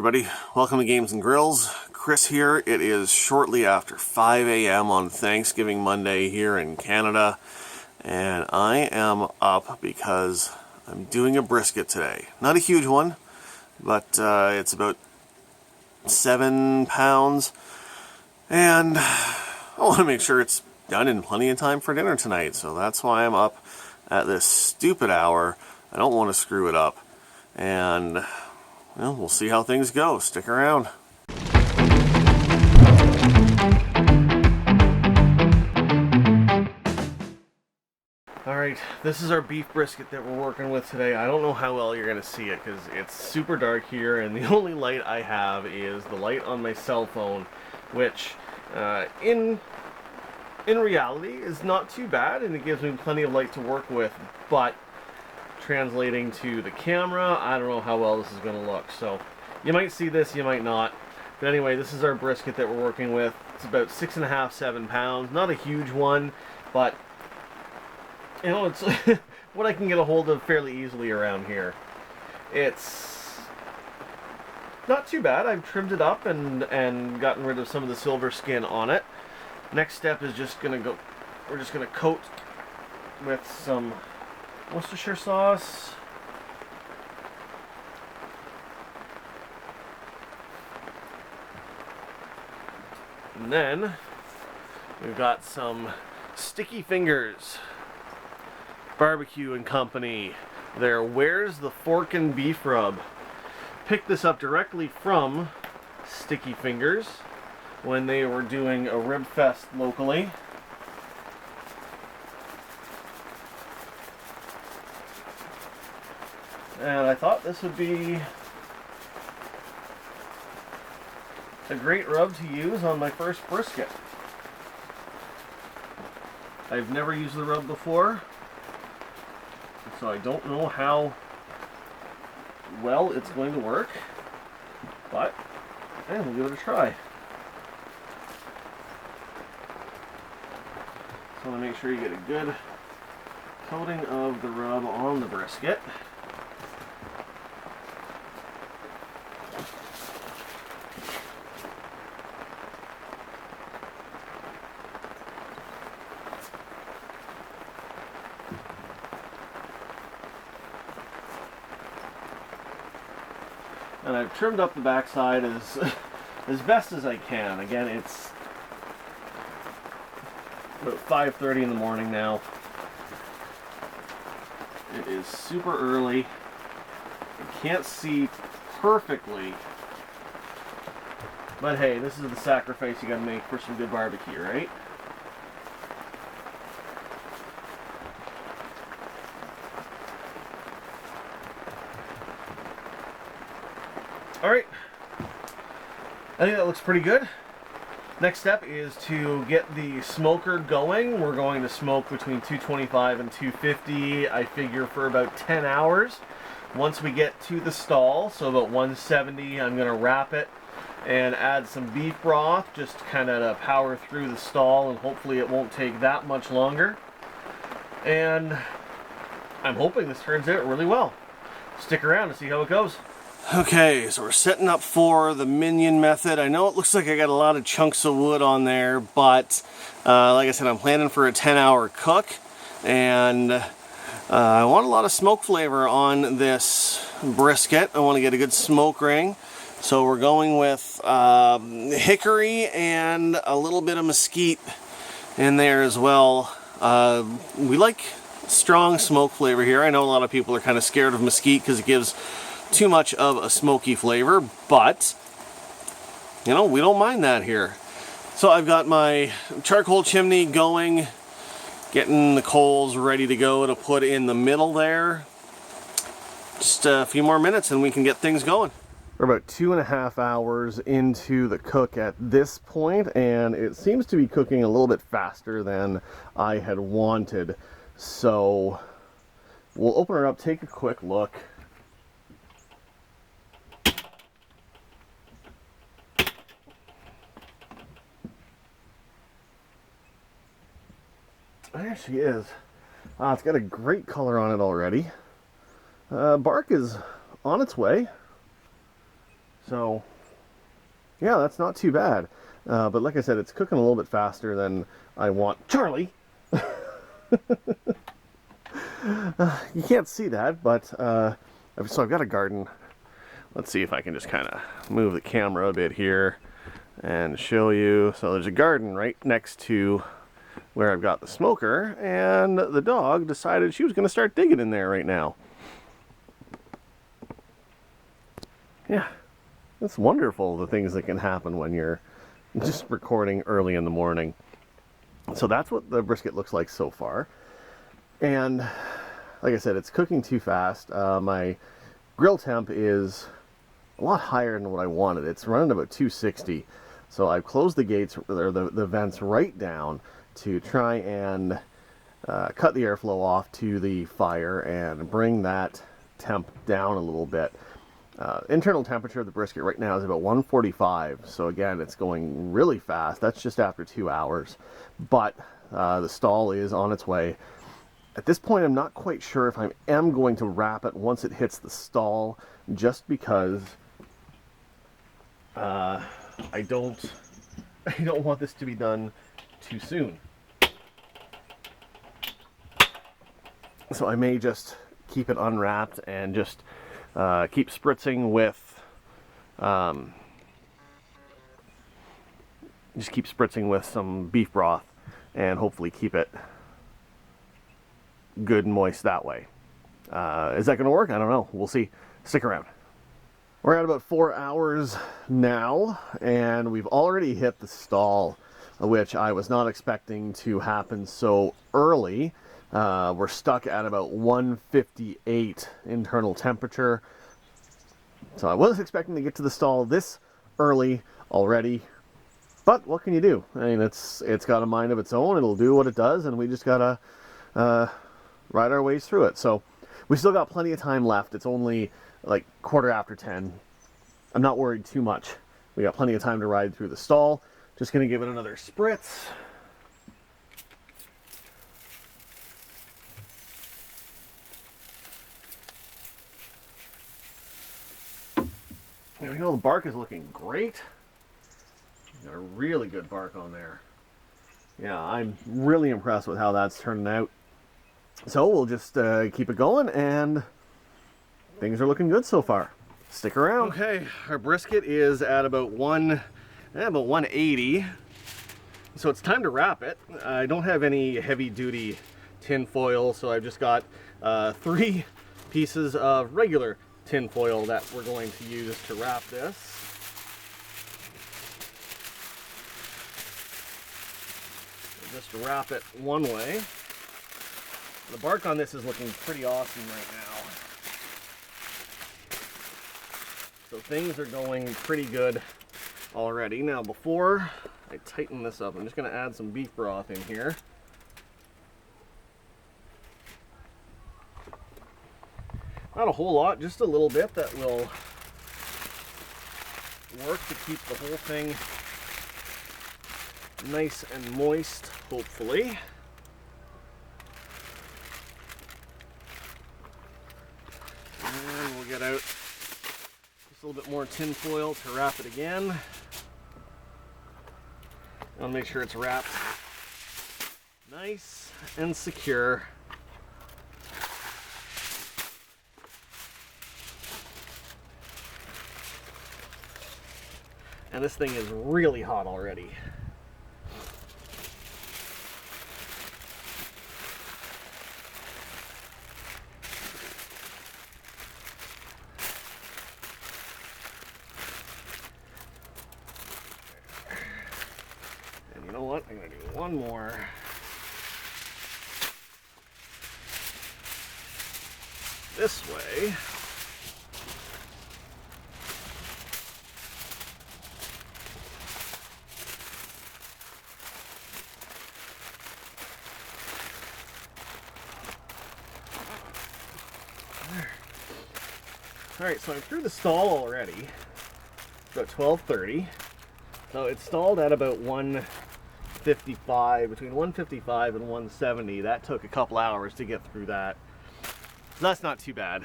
everybody, welcome to Games and Grills. Chris here. It is shortly after 5 a.m. on Thanksgiving Monday here in Canada, and I am up because I'm doing a brisket today. Not a huge one, but it's about 7 pounds, and I want to make sure it's done in plenty of time for dinner tonight, so that's why I'm up at this stupid hour. I don't want to screw it up, and well, we'll see how things go. Stick around. Alright, this is our beef brisket that we're working with today. I don't know how well you're going to see it because it's super dark here, and the only light I have is the light on my cell phone, which in reality is not too bad, and it gives me plenty of light to work with, but translating to the camera, I don't know how well this is going to look. So you might see this, you might not. But anyway, this is our brisket that we're working with. It's about 6.5, 7 pounds. Not a huge one, but you know, it's what I can get a hold of fairly easily around here. It's not too bad. I've trimmed it up and gotten rid of some of the silver skin on it. Next step is we're just gonna coat with some Worcestershire sauce. And then we've got some Sticky Fingers Barbecue and Company. There, Where's the Forkin' Beef Rub? Picked this up directly from Sticky Fingers when they were doing a rib fest locally. And I thought this would be a great rub to use on my first brisket. I've never used the rub before, so I don't know how well it's going to work, but we'll give it a try. So I want to make sure you get a good coating of the rub on the brisket. And I've trimmed up the backside as best as I can. Again, it's about 5:30 in the morning now. It is super early. I can't see perfectly, but hey, this is the sacrifice you gotta make for some good barbecue, right? Alright, I think that looks pretty good. Next step is to get the smoker going. We're going to smoke between 225 and 250, I figure, for about 10 hours. Once we get to the stall, so about 170, I'm going to wrap it and add some beef broth, just kind of to power through the stall, and hopefully it won't take that much longer. And I'm hoping this turns out really well. Stick around to see how it goes. Okay, so we're setting up for the minion method. I know it looks like I got a lot of chunks of wood on there, but like I said, I'm planning for a 10-hour cook, and I want a lot of smoke flavor on this brisket. I want to get a good smoke ring, so we're going with hickory and a little bit of mesquite in there as well. We like strong smoke flavor here. I know a lot of people are kind of scared of mesquite because it gives too much of a smoky flavor, but you know, we don't mind that here. So I've got my charcoal chimney going, getting the coals ready to go to put in the middle there. Just a few more minutes and we can get things going. We're about 2.5 hours into the cook at this point, and it seems to be cooking a little bit faster than I had wanted. So we'll open it up, take a quick look. It actually is. It's got a great color on it already. Bark is on its way. So, yeah, that's not too bad. But like I said, it's cooking a little bit faster than I want. Charlie! You can't see that, but so I've got a garden. Let's see if I can just kind of move the camera a bit here and show you. So there's a garden right next to where I've got the smoker, and the dog decided she was going to start digging in there right now. Yeah, it's wonderful, the things that can happen when you're just recording early in the morning. So that's what the brisket looks like so far. And like I said, it's cooking too fast. My grill temp is a lot higher than what I wanted. It's running about 260. So I've closed the gates, or the vents right down to try and cut the airflow off to the fire and bring that temp down a little bit. Internal temperature of the brisket right now is about 145. So again, it's going really fast. That's just after 2 hours. But the stall is on its way. At this point, I'm not quite sure if I am going to wrap it once it hits the stall, just because I don't want this to be done too soon. So I may just keep it unwrapped and just keep spritzing with some beef broth, and hopefully keep it good and moist that way. Is that going to work? I don't know. We'll see. Stick around. We're at about 4 hours now, and we've already hit the stall, which I was not expecting to happen so early. We're stuck at about 158 internal temperature. So I was expecting to get to the stall this early already, but what can you do? I mean, it's got a mind of its own. It'll do what it does, and we just gotta ride our ways through it. So we still got plenty of time left. It's only like 10:15. I'm not worried too much. We got plenty of time to ride through the stall. Just gonna give it another spritz. There we go. The bark is looking great. Got a really good bark on there. Yeah, I'm really impressed with how that's turning out. So we'll just keep it going, and things are looking good so far. Stick around. Okay, our brisket is at about 180. So it's time to wrap it. I don't have any heavy duty tin foil, so I've just got 3 pieces of regular tin foil that we're going to use to wrap this. We'll just wrap it one way. The bark on this is looking pretty awesome right now. So things are going pretty good already. Now before I tighten this up, I'm just going to add some beef broth in here. Not a whole lot, just a little bit that will work to keep the whole thing nice and moist, hopefully. And we'll get out just a little bit more tin foil to wrap it again. I'll make sure it's wrapped nice and secure. And this thing is really hot already. And you know what? I'm going to do one more. This way. Alright, so I'm through the stall already. It's about 12:30. So it's stalled at about 155, between 155 and 170. That took a couple hours to get through that. So that's not too bad.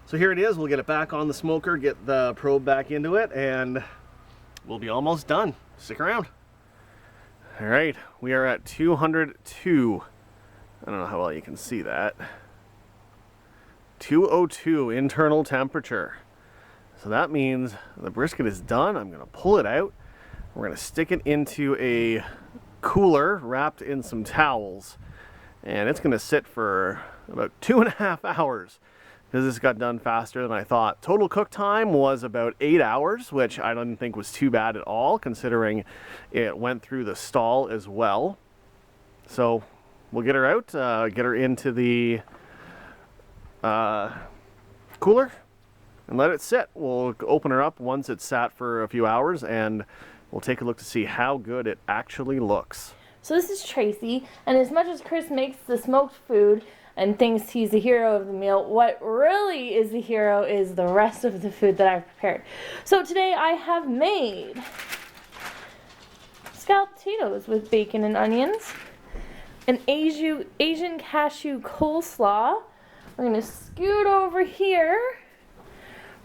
So here it is. We'll get it back on the smoker, get the probe back into it, and we'll be almost done. Stick around. All right, we are at 202. I don't know how well you can see that. 202 internal temperature. So that means the brisket is done. I'm gonna pull it out. We're gonna stick it into a cooler wrapped in some towels. And it's gonna sit for about 2.5 hours because this got done faster than I thought. Total cook time was about 8 hours, which I didn't think was too bad at all considering it went through the stall as well. So we'll get her out, get her into the cooler and let it sit. We'll open her up once it's sat for a few hours and we'll take a look to see how good it actually looks. So this is Tracy, and as much as Chris makes the smoked food and thinks he's the hero of the meal, what really is the hero is the rest of the food that I've prepared. So today I have made scalloped potatoes with bacon and onions, an Asian cashew coleslaw. We're going to scoot over here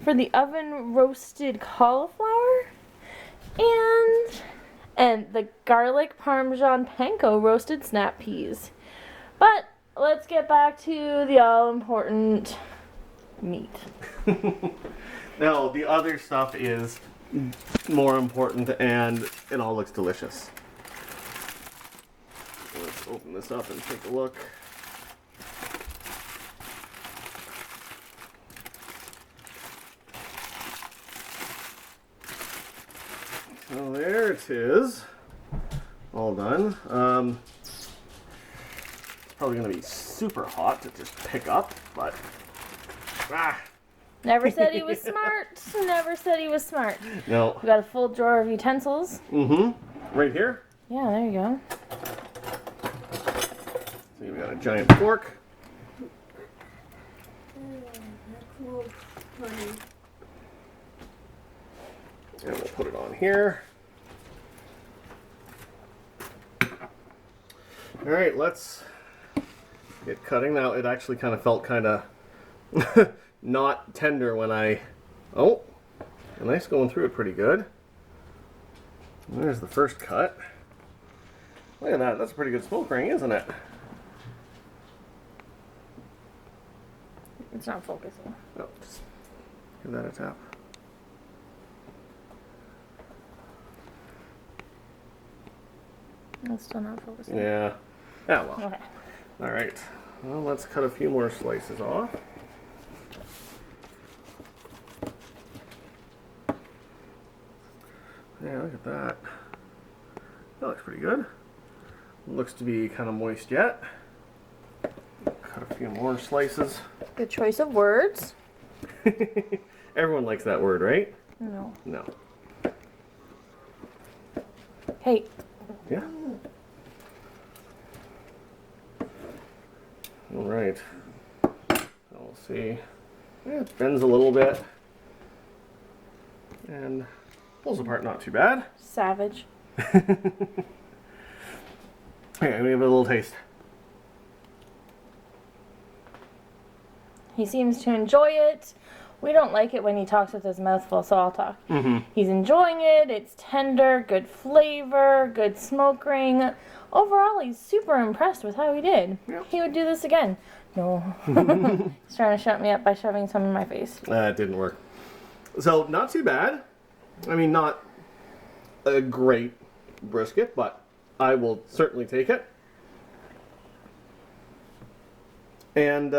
for the oven roasted cauliflower, and the garlic parmesan panko roasted snap peas. But let's get back to the all-important meat. Now, the other stuff is more important and it all looks delicious. Let's open this up and take a look. So there it is, all done. It's probably gonna be super hot to just pick up, but Never said he was smart. Never said he was smart. No. We got a full drawer of utensils. Right here. Yeah, there you go. So we got a giant fork. And we'll put it on here. All right, let's get cutting. Now, it actually kind of felt kind of not tender when oh, nice going through it pretty good. There's the first cut. Look at that, that's a pretty good smoke ring, isn't it? It's not focusing. Oh, just give that a tap. It's still not focusing. Yeah. Yeah, well. Okay. All right. Well, let's cut a few more slices off. Yeah, look at that. That looks pretty good. Looks to be kind of moist yet. Cut a few more slices. Good choice of words. Everyone likes that word, right? No. No. Hey. Yeah. All right. We'll see. Yeah, it bends a little bit. And pulls apart not too bad. Savage. Okay, let me give it a little taste. He seems to enjoy it. We don't like it when he talks with his mouth full, so I'll talk. He's enjoying it. It's tender, good flavor, good smoke ring. Overall, he's super impressed with how he did. Yep. He would do this again. No. He's trying to shut me up by shoving some in my face. It didn't work. So, not too bad. I mean, not a great brisket, but I will certainly take it. And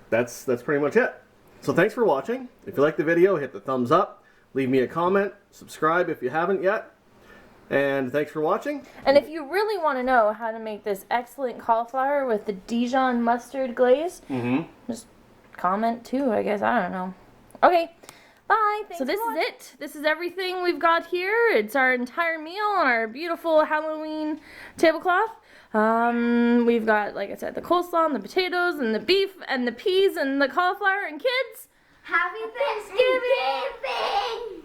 that's pretty much it. So thanks for watching. If you liked the video, hit the thumbs up, leave me a comment, subscribe if you haven't yet, and thanks for watching. And if you really want to know how to make this excellent cauliflower with the Dijon mustard glaze, just comment too, I guess. I don't know. Okay, bye. Thanks so this is it. This is everything we've got here. It's our entire meal on our beautiful Halloween tablecloth. We've got, like I said, the coleslaw and the potatoes and the beef and the peas and the cauliflower, and kids, Happy Thanksgiving!